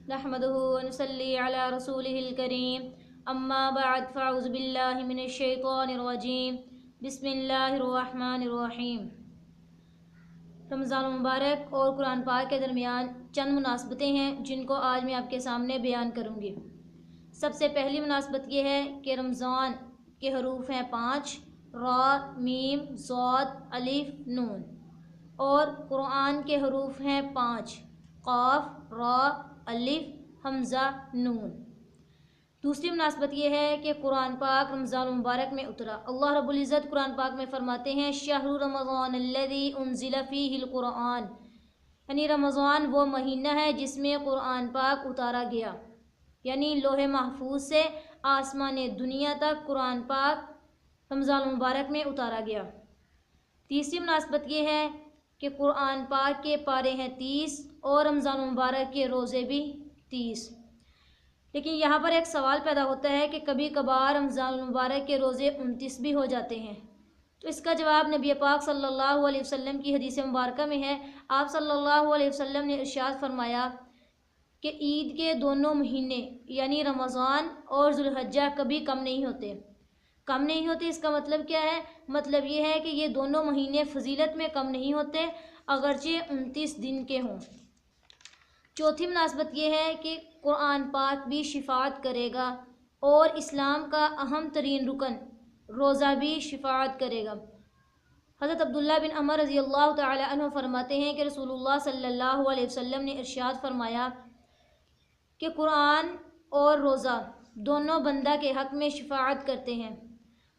نحمده ونصلي على رسوله الكريم اما بعد فاعوذ باللہ من الشیطان الرجیم بسم اللہ الرحمن الرحیم۔ رمضان المبارک اور قرآن پاک کے درمیان چند مناسبتیں ہیں جن کو آج میں آپ کے سامنے بیان کروں گی۔ سب سے پہلی مناسبت یہ ہے کہ رمضان کے حروف ہیں 5 را میم صاد الف نون، اور قرآن کے حروف ہیں 5 قاف را الف حمزہ نون۔ دوسری مناسبت یہ ہے کہ قرآن پاک رمضان المبارک میں اترا۔ اللہ رب العزت قرآن پاک میں فرماتے ہیں شہر رمضان الذی انزل فیہ القرآن، یعنی رمضان وہ مہینہ ہے جس میں قرآن پاک اتارا گیا، یعنی لوح محفوظ سے آسمان دنیا تک قرآن پاک رمضان المبارک میں اتارا گیا۔ تیسری مناسبت یہ ہے کہ قرآن پاک کے پارے ہیں 30 اور رمضان المبارک کے روزے بھی 30۔ لیکن یہاں پر ایک سوال پیدا ہوتا ہے کہ کبھی کبھار رمضان المبارک کے روزے 29 بھی ہو جاتے ہیں، تو اس کا جواب نبی پاک صلی اللہ علیہ وسلم کی حدیث مبارکہ میں ہے۔ آپ صلی اللہ علیہ وسلم نے ارشاد فرمایا کہ عید کے دونوں مہینے یعنی رمضان اور ذوالحجہ کبھی کم نہیں ہوتے۔ کم نہیں ہوتے اس کا مطلب کیا ہے؟ مطلب یہ ہے کہ یہ دونوں مہینے فضیلت میں کم نہیں ہوتے اگرچہ 29 دن کے ہوں۔ چوتھی مناسبت یہ ہے کہ قرآن پاک بھی شفاعت کرے گا اور اسلام کا اہم ترین رکن روزہ بھی شفاعت کرے گا۔ حضرت عبداللہ بن عمر رضی اللہ تعالی عنہ فرماتے ہیں کہ رسول اللہ صلی اللہ علیہ وسلم نے ارشاد فرمایا کہ قرآن اور روزہ دونوں بندہ کے حق میں شفاعت کرتے ہیں۔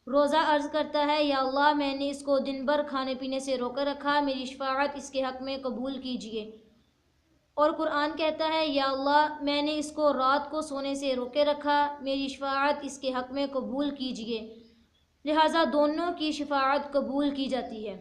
روزہ عرض کرتا ہے یا اللہ میں نے اس کو دن بھر کھانے پینے سے روکے رکھا، میری شفاعت اس کے حق میں قبول کیجیے۔ اور قرآن کہتا ہے یا اللہ میں نے اس کو رات کو سونے سے روکے رکھا، میری شفاعت اس کے حق میں قبول کیجیے۔ لہٰذا دونوں کی شفاعت قبول کی جاتی ہے۔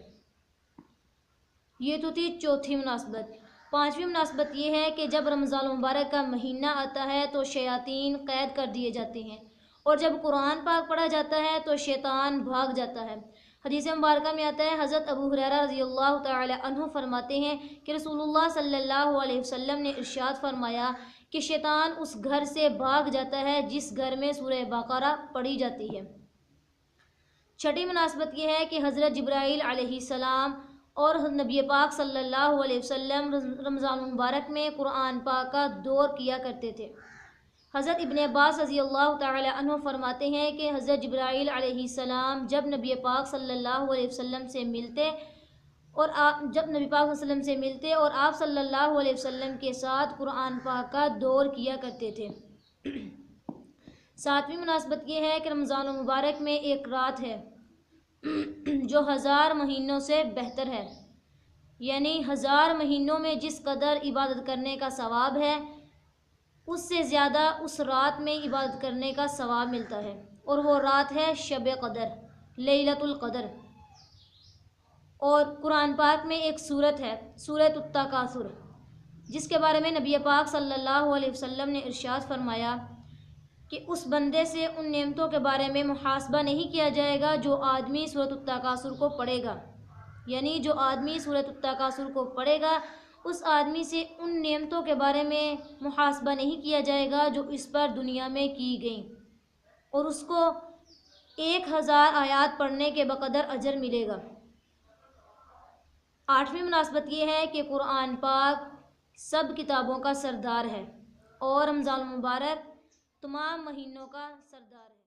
یہ تو تھی چوتھی مناسبت۔ پانچویں مناسبت یہ ہے کہ جب رمضان المبارک کا مہینہ آتا ہے تو شیاطین قید کر دیے جاتے ہیں، اور جب قرآن پاک پڑھا جاتا ہے تو شیطان بھاگ جاتا ہے۔ حدیث مبارکہ میں آتا ہے حضرت ابو ہریرہ رضی اللہ تعالی عنہ فرماتے ہیں کہ رسول اللہ صلی اللہ علیہ وسلم نے ارشاد فرمایا کہ شیطان اس گھر سے بھاگ جاتا ہے جس گھر میں سورہ بقرہ پڑھی جاتی ہے۔ چھٹی مناسبت یہ ہے کہ حضرت جبرائیل علیہ السلام اور نبی پاک صلی اللہ علیہ وسلم رمضان المبارک میں قرآن پاک کا دور کیا کرتے تھے۔ حضرت ابن عباس رضی اللہ تعالی عنہ فرماتے ہیں کہ حضرت جبرائیل علیہ السلام جب نبی پاک صلی اللہ علیہ وسلم سے ملتے اور آپ صلی اللہ علیہ وسلم کے ساتھ قرآن پاک کا دور کیا کرتے تھے۔ ساتویں مناسبت یہ ہے کہ رمضان المبارک میں ایک رات ہے جو 1000 مہینوں سے بہتر ہے، یعنی 1000 مہینوں میں جس قدر عبادت کرنے کا ثواب ہے اس سے زیادہ اس رات میں عبادت کرنے کا ثواب ملتا ہے، اور وہ رات ہے شب قدر، لیلۃ القدر۔ اور قرآن پاک میں ایک سورت ہے سورۃ التکاثر، جس کے بارے میں نبی پاک صلی اللہ علیہ وسلم نے ارشاد فرمایا کہ اس بندے سے ان نعمتوں کے بارے میں محاسبہ نہیں کیا جائے گا جو آدمی سورۃ التکاثر کو پڑھے گا، یعنی جو آدمی سورۃ التکاثر کو پڑھے گا اس آدمی سے ان نعمتوں کے بارے میں محاسبہ نہیں کیا جائے گا جو اس پر دنیا میں کی گئیں، اور اس کو 1000 آیات پڑھنے کے بقدر اجر ملے گا۔ آٹھویں مناسبت یہ ہے کہ قرآن پاک سب کتابوں کا سردار ہے اور رمضان المبارک تمام مہینوں کا سردار ہے۔